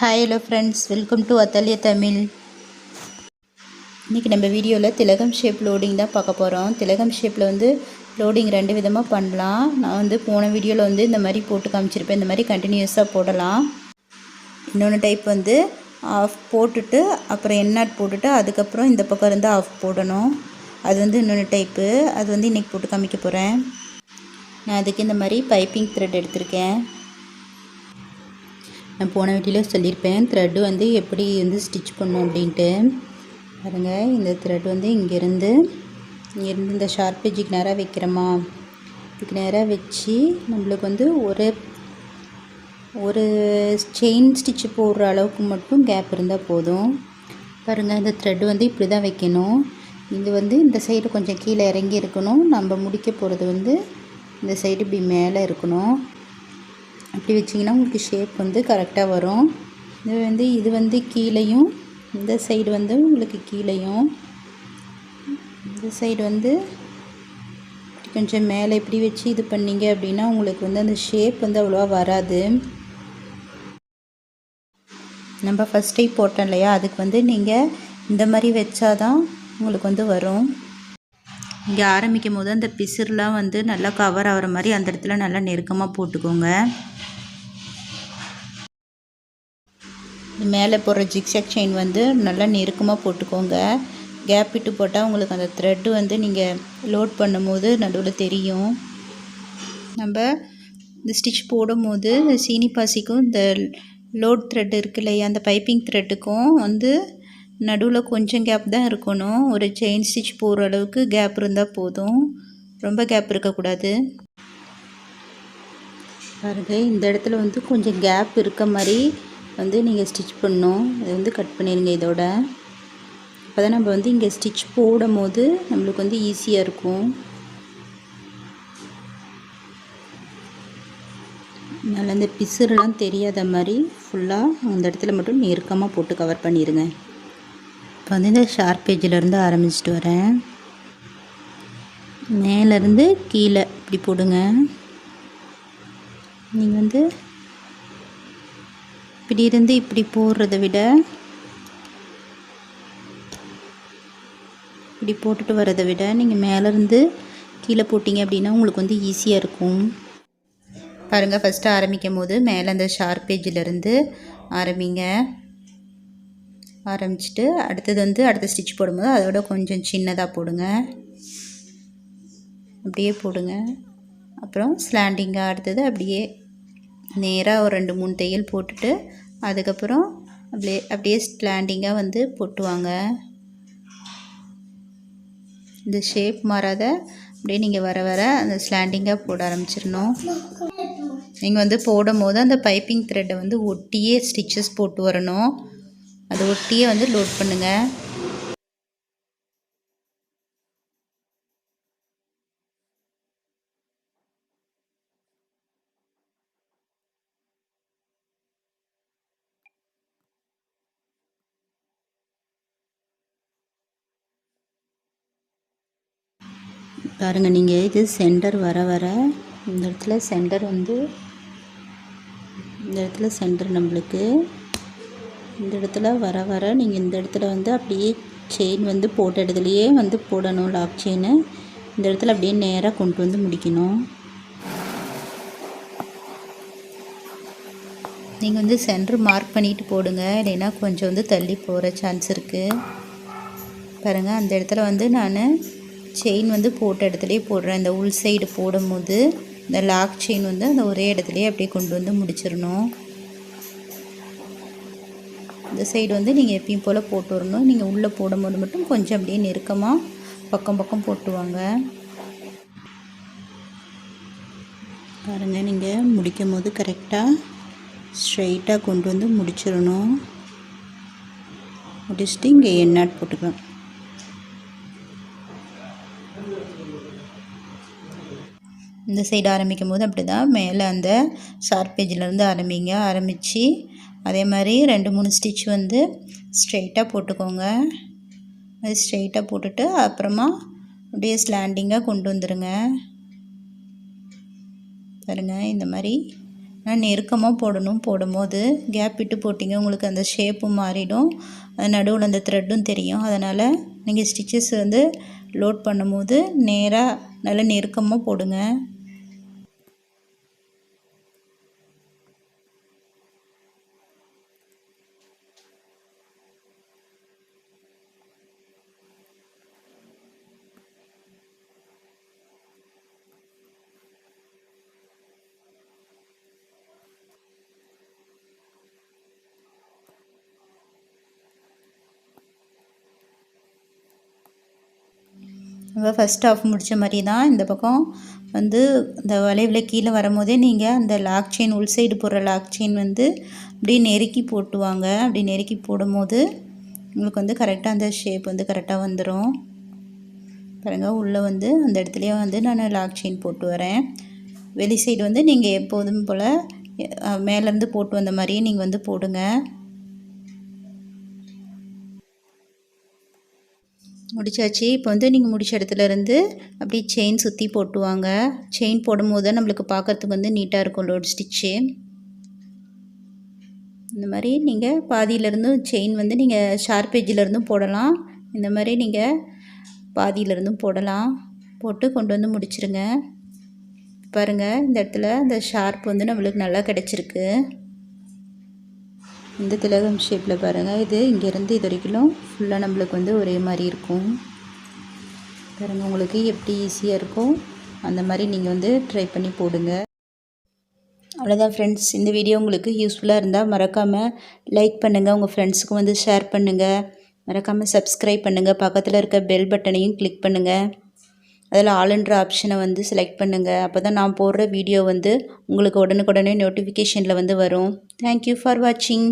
Hi hello friends, welcome to Athalya Tamil. இன்றைக்கி நம்ம வீடியோவில் திலகம் ஷேப் லோடிங் தான் பார்க்க போகிறோம். திலகம் ஷேப்பில் லோடிங் ரெண்டு விதமாக பண்ணலாம். நான் போன வீடியோவில் இந்த மாதிரி போட்டு காமிச்சிருப்பேன். இந்த மாதிரி கண்டினியூஸாக போடலாம். இன்னொன்று டைப் ஆஃப் போட்டுட்டு அப்புறம் எண்ணாட் போட்டுட்டு அதுக்கப்புறம் இந்த பக்கம் இருந்து ஆஃப் போடணும். அது இன்னொன்று டைப்பு. அது இன்றைக்கி போட்டு காமிக்க போகிறேன். நான் அதுக்கு இந்த மாதிரி பைப்பிங் த்ரெட் எடுத்திருக்கேன். நான் போன வீடியோவில் சொல்லியிருப்பேன் த்ரெட்டு எப்படி ஸ்டிச் பண்ணோம் அப்படின்ட்டு. பாருங்கள், இந்த த்ரெட் இங்கேருந்து இந்த ஷார்ப் எஜ்ஜுக்கு நேராக வைக்கிறோமா, இதுக்கு நேராக வச்சு நம்மளுக்கு ஒரு செயின் ஸ்டிச்சு போடுற அளவுக்கு மட்டும் கேப் இருந்தால் போதும். பாருங்கள், இந்த த்ரெட்டு இப்படி தான் வைக்கணும். இது இந்த சைடு கொஞ்சம் கீழே இறங்கி இருக்கணும். நம்ம முடிக்க போகிறது இந்த சைடு இப்படி மேலே இருக்கணும். அப்படி வச்சிங்கன்னா உங்களுக்கு ஷேப் கரெக்டாக வரும். இது கீழேயும், இந்த சைடு உங்களுக்கு கீழேயும், இந்த சைடு கொஞ்சம் மேலே இப்படி வச்சு இது பண்ணிங்க அப்படின்னா உங்களுக்கு அந்த ஷேப் அவ்வளோவா வராது. நம்ம ஃபஸ்ட் டைம் போட்டோம் இல்லையா, அதுக்கு நீங்கள் இந்த மாதிரி வச்சாதான் உங்களுக்கு வரும். இங்கே ஆரம்பிக்கும் போது அந்த பிசுறுலாம் நல்லா கவர் ஆகிற மாதிரி அந்த இடத்துல நல்லா நெருக்கமாக போட்டுக்கோங்க. மேலே போடுற ஜிக்ஸாக் செயின் நல்லா நெருக்கமாக போட்டுக்கோங்க. கேப் விட்டு போட்டால் உங்களுக்கு அந்த த்ரெட்டு நீங்கள் லோட் பண்ணும்போது நடுவில் தெரியும். நம்ம இந்த ஸ்டிச் போடும்போது சீனி பாசிக்கும் இந்த லோட் த்ரெட் இருக்கு இல்லையா, அந்த பைப்பிங் த்ரெட்டுக்கும் நடுவில் கொஞ்சம் கேப் தான் இருக்கணும். ஒரு செயின் ஸ்டிச் போடுற அளவுக்கு கேப் இருந்தால் போதும், ரொம்ப கேப் இருக்கக்கூடாது. பாருங்க, இந்த இடத்துல கொஞ்சம் கேப் இருக்க மாதிரி நீங்கள் ஸ்டிச் பண்ணணும். இது கட் பண்ணிடுங்க இதோட. அப்போ தான் நம்ம இங்கே ஸ்டிச் போடும் போது நம்மளுக்கு ஈஸியாக இருக்கும். நல்லா இந்த பிசுறுலாம் தெரியாத மாதிரி ஃபுல்லாக அந்த இடத்துல மட்டும் நெருக்கமாக போட்டு கவர் பண்ணிடுங்க. இப்போ இந்த ஷார்ப் பேஜிலேருந்து ஆரம்பிச்சிட்டு வரேன். மேலேருந்து கீழே இப்படி போடுங்க. நீங்கள் இப்படி இருந்து இப்படி போடுறத விட இப்படி போட்டுட்டு வரதை விட நீங்கள் மேலேருந்து கீழே போட்டிங்க அப்படின்னா உங்களுக்கு ஈஸியாக இருக்கும். பாருங்கள், ஃபஸ்ட்டு ஆரம்பிக்கும் போது மேலே அந்த ஷார்ப் பேஜிலேருந்து ஆரம்பிங்க. ஆரம்பிச்சுட்டு அடுத்தது அடுத்த ஸ்டிச் போடும்போது அதோட கொஞ்சம் சின்னதாக போடுங்க. அப்படியே போடுங்க. அப்புறம் ஸ்லாண்டிங்காக அடுத்தது அப்படியே நேராக ஒரு 2-3 தையல் போட்டுட்டு அதுக்கப்புறம் அப்படியே ஸ்லாண்டிங்காக போட்டுவாங்க. இந்த ஷேப் மாறாத அப்படியே நீங்கள் வர வர அந்த ஸ்லாண்டிங்காக போட ஆரம்பிச்சிடணும். நீங்கள் போடும் போது அந்த பைப்பிங் த்ரெட்டை ஒட்டியே ஸ்டிச்சஸ் போட்டு வரணும். அதை ஒட்டியே லோட் பண்ணுங்கள். பாருங்கள், நீங்கள் இது சென்டர் வர வர இந்த இடத்துல சென்டர் இந்த இடத்துல சென்டர் நம்மளுக்கு இந்த இடத்துல வர வர நீங்கள் இந்த இடத்துல அப்படியே செயின் போட்ட இடத்துலையே போடணும். லாக் செயின் இந்த இடத்துல அப்படியே நேராக கொண்டு முடிக்கணும். நீங்கள் சென்டர் மார்க் பண்ணிட்டு போடுங்க, இல்லைன்னா கொஞ்சம் தள்ளி போகிற சான்ஸ் இருக்குது. பாருங்கள், அந்த இடத்துல நான் செயின் போட்ட இடத்துலையே போடுறேன். இந்த உள் சைடு போடும்போது இந்த லாக் செயின் அந்த ஒரே இடத்துலையே அப்படியே கொண்டு முடிச்சிடணும். இந்த சைடு நீங்கள் எப்பயும் போல் போட்டு வரணும். நீங்கள் உள்ளே போடும்போது மட்டும் கொஞ்சம் அப்படியே நெருக்கமாக பக்கம் பக்கம் போட்டுவாங்க. பாருங்கள், நீங்கள் முடிக்கும் போது கரெக்டாக ஸ்ட்ரைட்டாக கொண்டு முடிச்சிடணும். முடிச்சுட்டு இங்கே எண்ணாட் போட்டுக்கலாம். இந்த சைடு ஆரம்பிக்கும் போது அப்படி தான் மேலே அந்த ஷார்ப் பேஜிலேருந்து ஆரம்பித்து அதே மாதிரி 2-3 ஸ்டிச் ஸ்ட்ரெயிட்டாக போட்டுக்கோங்க. அது ஸ்ட்ரெயிட்டாக போட்டுட்டு அப்புறமா அப்படியே ஸ்லாண்டிங்காக கொண்டு வந்துடுங்க. பாருங்கள், இந்த மாதிரி நான் நெருக்கமாக போடும்போது கேப் விட்டு போட்டிங்க உங்களுக்கு அந்த ஷேப்பும் மாறிடும், நடுவில் அந்த த்ரெட்டும் தெரியும். அதனால் நீங்கள் ஸ்டிச்சஸ் வந்து லோட் பண்ணும்போது நேராக நல்லா நெருக்கமாக போடுங்க. நம்ம ஃபஸ்ட் ஹாஃப் முடித்த மாதிரி தான் இந்த பக்கம் வந்து இந்த வளைவில் கீழே வரும்போதே நீங்கள் அந்த லாக் செயின் உள் சைடு போடுற லாக் செயின் வந்து அப்படியே நெருக்கி போட்டுவாங்க. அப்படி நெருக்கி போடும்போது உங்களுக்கு வந்து கரெக்டாக அந்த ஷேப் வந்து கரெக்டாக வந்துடும். பாருங்கள் உள்ளே வந்து அந்த இடத்துலையே வந்து நான் லாக் செயின் போட்டு வரேன். வெளி சைடு வந்து நீங்கள் எப்போதும் போல் மேலேருந்து போட்டு வந்த மாதிரியே நீங்கள் வந்து போடுங்க. முடிச்சாச்சு. இப்போ வந்து நீங்கள் முடிச்ச இடத்துலேருந்து அப்படியே செயின் சுற்றி போட்டுவாங்க. செயின் போடும்போது தான் நம்மளுக்கு பார்க்குறதுக்கு வந்து நீட்டாக இருக்கும் லோட் ஸ்டிச்சு. இந்த மாதிரி நீங்கள் பாதியிலேருந்தும் செயின் வந்து நீங்கள் ஷார்ப் எஜ்ஜிலேருந்தும் போடலாம், இந்த மாதிரி நீங்கள் பாதியிலேருந்தும் போடலாம். போட்டு கொண்டு வந்து முடிச்சிருங்க. பாருங்கள் இந்த இடத்துல இந்த ஷார்ப் வந்து நம்மளுக்கு நல்லா கிடச்சிருக்கு. இந்த திலகம் ஷேப்பில் பாருங்கள், இது இங்கேருந்து இது வரைக்கும் ஃபுல்லாக நம்மளுக்கு வந்து ஒரே மாதிரி இருக்கும். பாருங்கள் உங்களுக்கு எப்படி ஈஸியாக இருக்கும் அந்த மாதிரி நீங்கள் வந்து ட்ரை பண்ணி போடுங்க. அவ்வளோதான் ஃப்ரெண்ட்ஸ், இந்த வீடியோ உங்களுக்கு யூஸ்ஃபுல்லாக இருந்தால் மறக்காமல் லைக் பண்ணுங்கள், உங்கள் ஃப்ரெண்ட்ஸுக்கும் வந்து ஷேர் பண்ணுங்கள். மறக்காமல் சப்ஸ்கிரைப் பண்ணுங்கள், பக்கத்தில் இருக்க பெல் பட்டனையும் கிளிக் பண்ணுங்கள். அதில் ஆல்ன்ற ஆப்ஷனை வந்து செலக்ட் பண்ணுங்கள். அப்போ தான் நான் போடுற வீடியோ வந்து உங்களுக்கு உடனுக்குடனே நோட்டிஃபிகேஷனில் வந்து வரும். தேங்க்யூ ஃபார் வாட்சிங்.